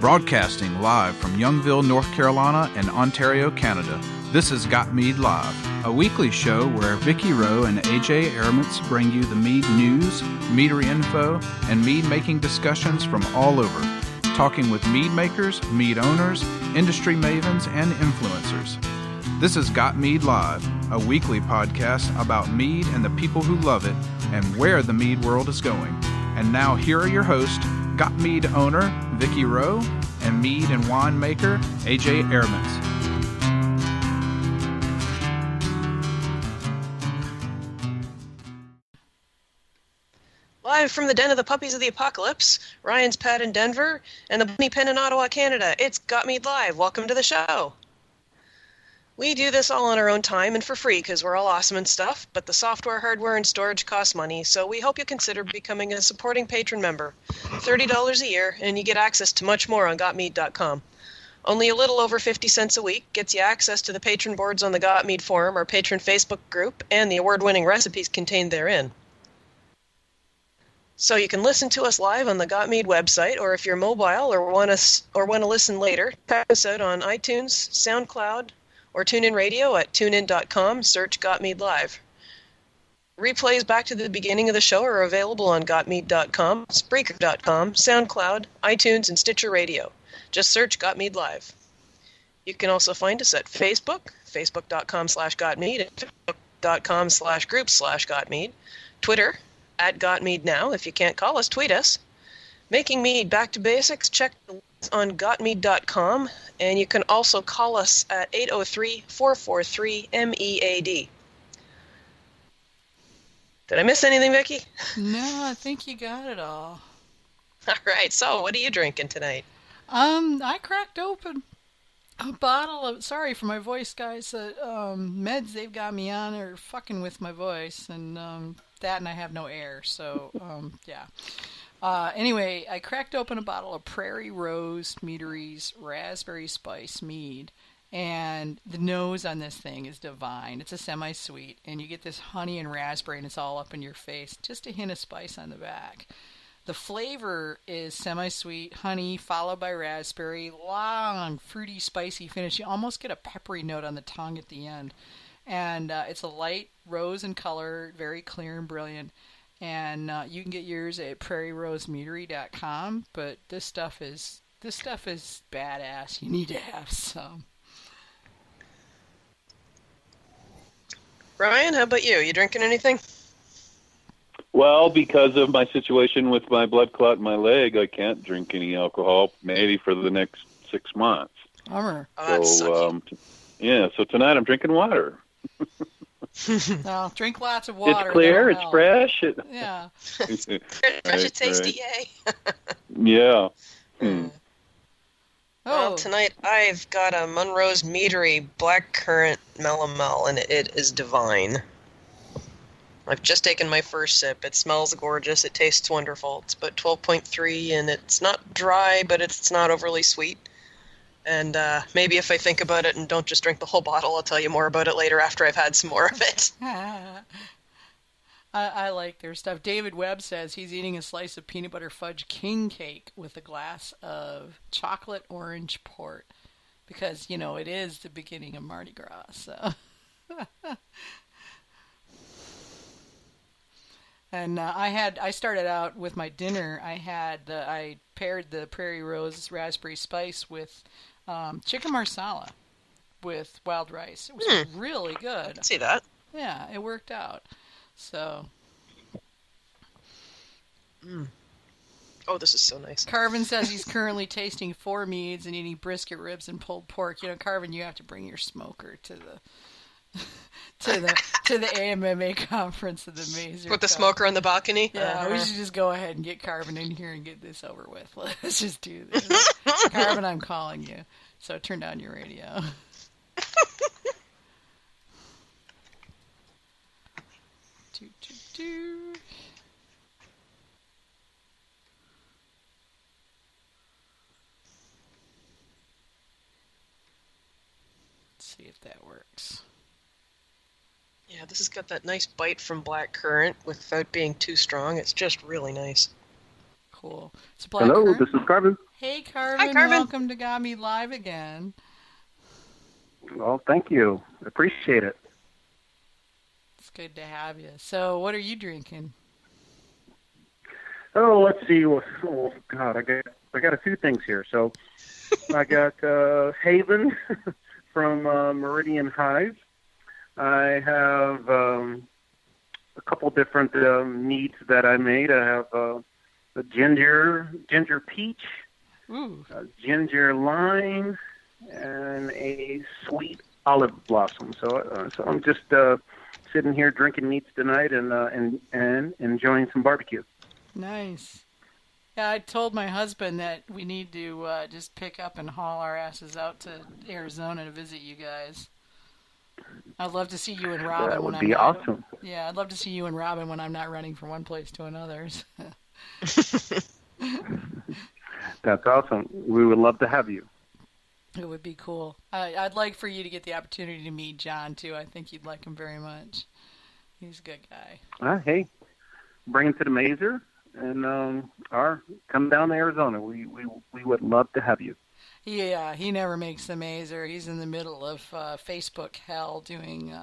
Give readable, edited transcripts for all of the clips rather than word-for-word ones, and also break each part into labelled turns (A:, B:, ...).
A: Broadcasting live from Youngville, North Carolina and Ontario, Canada, this is Got Mead Live, a weekly show where Vicky Rowe and AJ Aramits bring you the mead news, meadery info, and mead-making discussions from all over, talking with mead makers, mead owners, industry mavens, and influencers. This is Got Mead Live, a weekly podcast about mead and the people who love it and where the mead world is going. And now here are your hosts, Got Mead owner Vicky Rowe and mead and wine maker AJ Aramits.
B: Live from the den of the puppies of the apocalypse, Ryan's Pad in Denver, and the Bunny Pen in Ottawa, Canada, it's Got Mead Live. Welcome to the show. We do this all on our own time and for free because we're all awesome and stuff, but the software, hardware, and storage cost money, so we hope you consider becoming a supporting patron member. $30 a year, and you get access to much more on GotMead.com. Only a little over 50 cents a week gets you access to the patron boards on the Got Mead forum, our patron Facebook group, and the award-winning recipes contained therein. So you can listen to us live on the Got Mead website, or if you're mobile or want to listen later, check us out on iTunes, SoundCloud, or TuneIn Radio at tunein.com, search Got Mead Live. Replays back to the beginning of the show are available on gotmead.com, Spreaker.com, SoundCloud, iTunes, and Stitcher Radio. Just search Got Mead Live. You can also find us at Facebook, facebook.com/GotMead, and facebook.com/groups/GotMead, Twitter, @GotMeadNow. If you can't call us, tweet us. Making Mead Back to Basics, check the links on gotmead.com, and you can also call us at 803-443-MEAD. Did I miss anything, Vicky?
C: No, I think you got it all.
B: All right, so what are you drinking tonight?
C: I cracked open a bottle of, sorry for my voice, guys, meds they've got me on are fucking with my voice, and that and I have no air, so, yeah. Anyway, I cracked open a bottle of Prairie Rose Meadery's Raspberry Spice Mead, and the nose on this thing is divine. It's a semi-sweet, and you get this honey and raspberry, and it's all up in your face. Just a hint of spice on the back. The flavor is semi-sweet honey, followed by raspberry, long, fruity, spicy finish. You almost get a peppery note on the tongue at the end. And it's a light rose in color, very clear and brilliant. And you can get yours at prairierosemeadery.com. But this stuff is badass. You need to have some.
B: Ryan, how about you? You drinking anything?
D: Well, because of my situation with my blood clot in my leg, I can't drink any alcohol, maybe for the next 6 months.
C: Bummer.
D: So tonight I'm drinking water.
C: Well, drink lots of water.
D: It's clear, it's fresh.
C: Yeah.
B: Fresh and tasty, yay.
D: Yeah.
B: Well, tonight I've got a Munro's Meadery Blackcurrant Melomel, and it is divine. I've just taken my first sip. It smells gorgeous. It tastes wonderful. It's about 12.3, and it's not dry, but it's not overly sweet. And maybe if I think about it and don't just drink the whole bottle, I'll tell you more about it later after I've had some more of it.
C: I like their stuff. David Webb says he's eating a slice of peanut butter fudge king cake with a glass of chocolate orange port. Because, it is the beginning of Mardi Gras, so... And I started out with my dinner. I paired the Prairie Rose Raspberry Spice with chicken marsala with wild rice. It was really good.
B: I can see that.
C: Yeah, it worked out. So.
B: Oh, this is so nice.
C: Carvin says he's currently tasting 4 meads and eating brisket ribs and pulled pork. Carvin, you have to bring your smoker to the AMMA Conference of the Mazer.
B: Put the smoker on the balcony?
C: Yeah, we should just go ahead and get Carvin in here and get this over with. Let's just do this. Carvin, I'm calling you. So turn down your radio. Let's see if that works.
B: Yeah, this has got that nice bite from black currant without being too strong. It's just really nice.
C: cool. So Black
E: Hello,
C: Currant?
E: this is Carvin.
C: Hey, Carvin.
B: Hi, Carvin.
C: Welcome to Got Me Live again.
E: Well, thank you. Appreciate it.
C: It's good to have you. So what are you drinking?
E: Oh, let's see. Oh, God, I got a few things here. So I got Haven from Meridian Hive. I have a couple different meads that I made. I have a ginger peach, a ginger lime, and a sweet olive blossom. So I'm just sitting here drinking meads tonight and enjoying some barbecue.
C: Nice. Yeah, I told my husband that we need to just pick up and haul our asses out to Arizona to visit you guys. I'd love to see you and Robin.
E: That would
C: when
E: be
C: I'm
E: awesome.
C: Yeah, I'd love to see you and Robin when I'm not running from one place to another.
E: That's awesome. We would love to have you.
C: It would be cool. I'd like for you to get the opportunity to meet John, too. I think you'd like him very much. He's a good guy.
E: Hey, bring him to the Mazer and come down to Arizona. We would love to have you.
C: Yeah, he never makes the Mazer. He's in the middle of Facebook hell doing,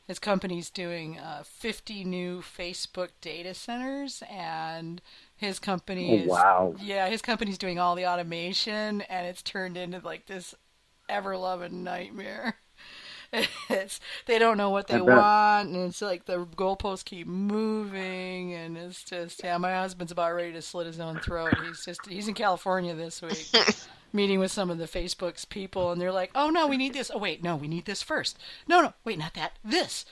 C: his company's doing 50 new Facebook data centers, and his company his company's doing all the automation, and it's turned into like this ever-loving nightmare. They don't know what they want, and it's like the goalposts keep moving, and it's just, my husband's about ready to slit his own throat. He's in California this week, meeting with some of the Facebook's people, and they're like, oh no, we need this. Oh wait, no, we need this first. No, wait, not that. This.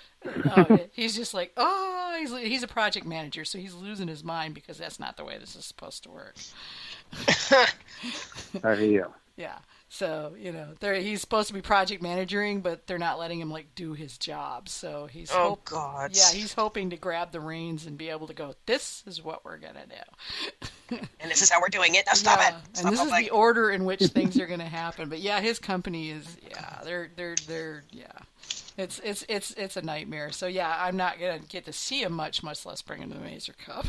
C: He's just like, he's a project manager, so he's losing his mind because that's not the way this is supposed to work.
E: I hear you.
C: Yeah. So, he's supposed to be project managing, but they're not letting him, do his job. So he's
B: God.
C: Yeah, he's hoping to grab the reins and be able to go, this is what we're going to do.
B: And this is how we're doing it. Now stop it.
C: Stop, and this is the order in which things are going to happen. But, his company is, it's a nightmare. So, I'm not going to get to see him much less bring him to the Mazer Cup.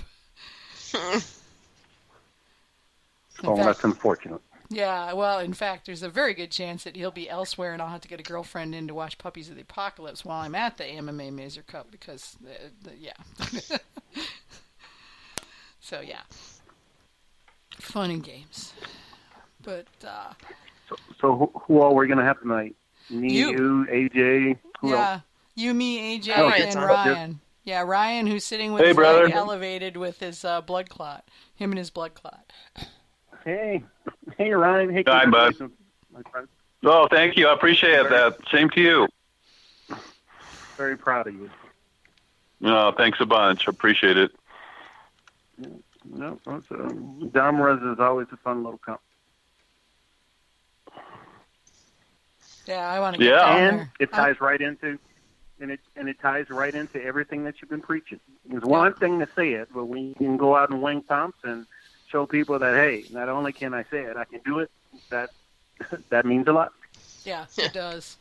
E: That's unfortunate.
C: Yeah, well, in fact, there's a very good chance that he'll be elsewhere, and I'll have to get a girlfriend in to watch Puppies of the Apocalypse while I'm at the AMMA Mazer Cup, because, So, fun and games. But,
E: So who all we're going to have tonight? Me, you AJ, who else?
C: You, me, AJ,
B: Ryan's
C: and
B: on.
C: Ryan. Yeah, Ryan, who's sitting with his
D: brother.
C: leg elevated with his blood clot. Him and his blood clot.
E: Hey, Ryan. Hey,
D: Hi, bud.
E: My friend.
D: Oh, thank you. I appreciate that. Same to you.
E: Very proud of you.
D: No, thanks a bunch. Appreciate it.
E: No, Domrez is always a fun little company.
C: Yeah, I want to get down
E: And
C: there.
E: it ties right into, and it ties right into everything that you've been preaching. It's one thing to say it, but when you can go out and wing pumps and show people that, hey, not only can I say it, I can do it. That means a lot.
C: Yeah, it does.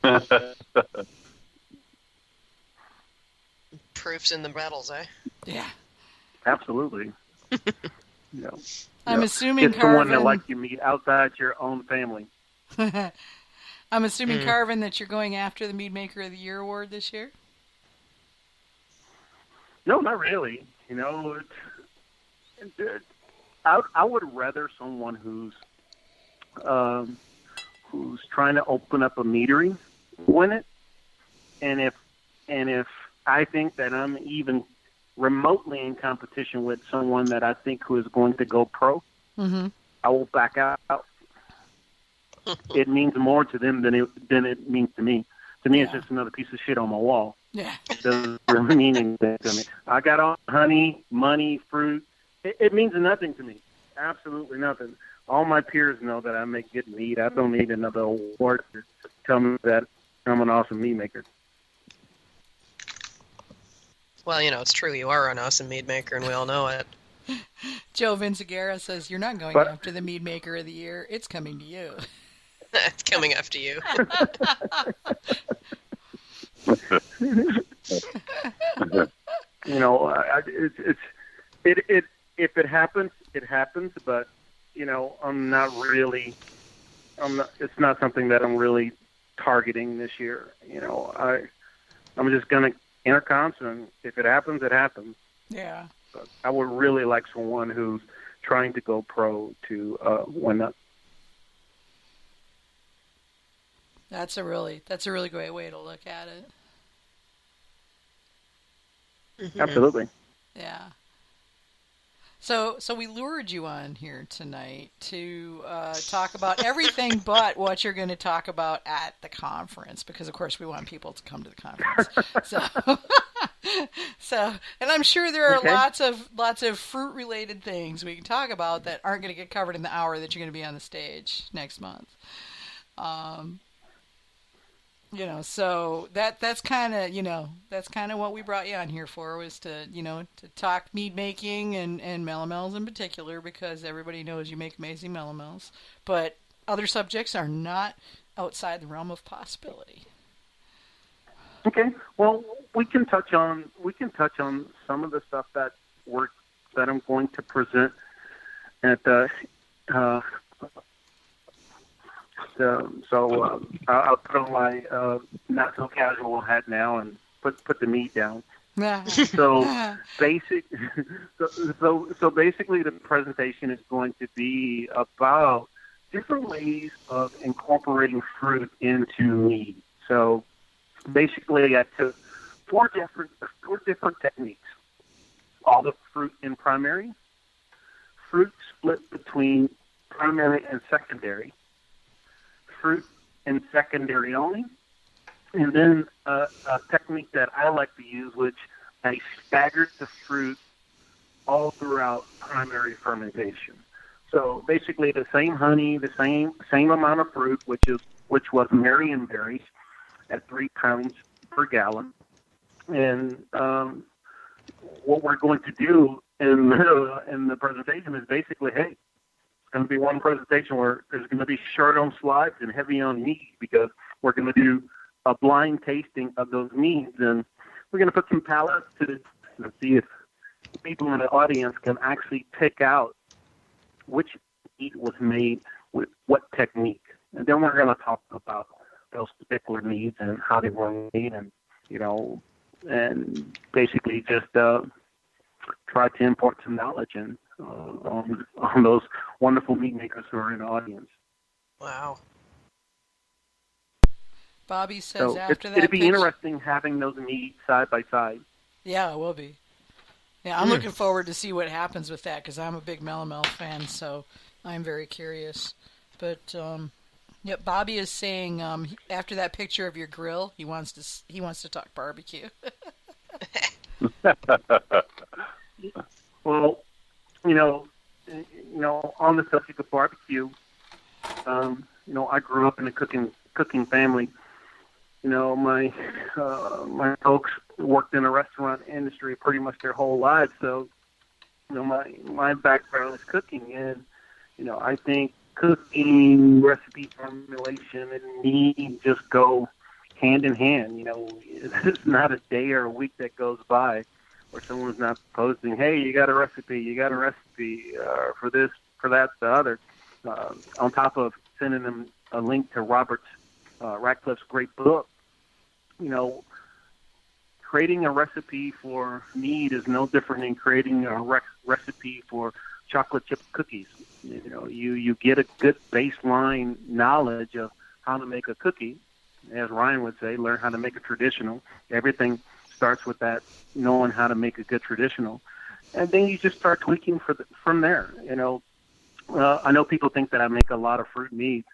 B: Proofs in the battles, eh?
C: Yeah.
E: Absolutely.
C: I'm assuming
E: Get someone that
C: Carvin.
E: like you meet outside your own family.
C: I'm assuming, Carvin, that you're going after the Mead Maker of the Year award this year?
E: No, not really. I would rather someone who's trying to open up a meadery win it, and if I think that I'm even remotely in competition with someone that I think who is going to go pro, I will back out. It means more to them than it means to me. To me, it's just another piece of shit on my wall.
C: Yeah.
E: It doesn't really mean anything to me. I got all honey, money, fruit. It means nothing to me. Absolutely nothing. All my peers know that I make good meat. I don't need another award to tell me that I'm an awesome meat maker.
B: Well, it's true. You are an awesome mead maker, and we all know it.
C: Joe Vinciguerra says, you're not going after the Mead Maker of the Year. It's coming to you.
B: It's coming after you.
E: if it happens, it happens. But I'm not really. It's not something that I'm really targeting this year. I'm just gonna enter comps, and if it happens, it happens.
C: Yeah.
E: But I would really like someone who's trying to go pro to win that.
C: That's a really great way to look at it.
B: Mm-hmm.
E: Absolutely.
C: Yeah. So we lured you on here tonight to talk about everything but what you're going to talk about at the conference, because of course we want people to come to the conference. So, and I'm sure there are lots of fruit related things we can talk about that aren't going to get covered in the hour that you're going to be on the stage next month. So that's kind of what we brought you on here for, was to talk mead making and melomels in particular, because everybody knows you make amazing melomels, but other subjects are not outside the realm of possibility.
E: Okay. Well, we can touch on some of the stuff that I'm going to present at the. I'll put on my not so casual hat now and put the meat down. So basically, the presentation is going to be about different ways of incorporating fruit into mead. So basically, I took four different techniques: all the fruit in primary, fruit split between primary and secondary, fruit in secondary only, and then a technique that I like to use, which I staggered the fruit all throughout primary fermentation. So basically, the same honey, the same amount of fruit, which was Marion berries, at 3 pounds per gallon, and what we're going to do in the presentation is basically, hey, it's going to be one presentation where there's going to be short on slides and heavy on mead, because we're going to do a blind tasting of those meads, and we're going to put some palates to the and see if people in the audience can actually pick out which mead was made with what technique. And then we're going to talk about those particular meads and how they were made, and and basically just try to impart some knowledge on those wonderful mead makers who are in the audience.
B: Wow.
C: Bobby says
E: So
C: after that
E: it'd be interesting having those meads side by side.
C: Yeah, it will be. Yeah, I'm looking forward to see what happens with that, because I'm a big melomel fan, so I'm very curious. But Bobby is saying after that picture of your grill, he wants to talk barbecue.
E: Well, on the subject of barbecue, I grew up in a cooking family. My folks worked in the restaurant industry pretty much their whole lives, so my background is cooking, and I think cooking, recipe formulation, and mead just go hand in hand. It's not a day or a week that goes by where someone's not posting, hey, you got a recipe for this, for that, the other, on top of sending them a link to Robert Ratcliffe's great book. Creating a recipe for mead is no different than creating a recipe for chocolate chip cookies. You get a good baseline knowledge of how to make a cookie. As Ryan would say, learn how to make a traditional. Everything starts with that, knowing how to make a good traditional. And then you just start tweaking from there. I know people think that I make a lot of fruit meads.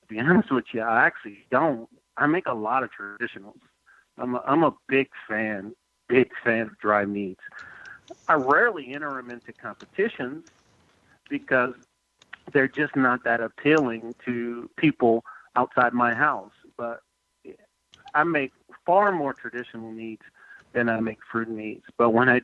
E: To be honest with you, I actually don't. I make a lot of traditionals. I'm a big fan of dry meads. I rarely enter them into competitions because they're just not that appealing to people outside my house. But I make far more traditional meads than I make fruit meads. But when I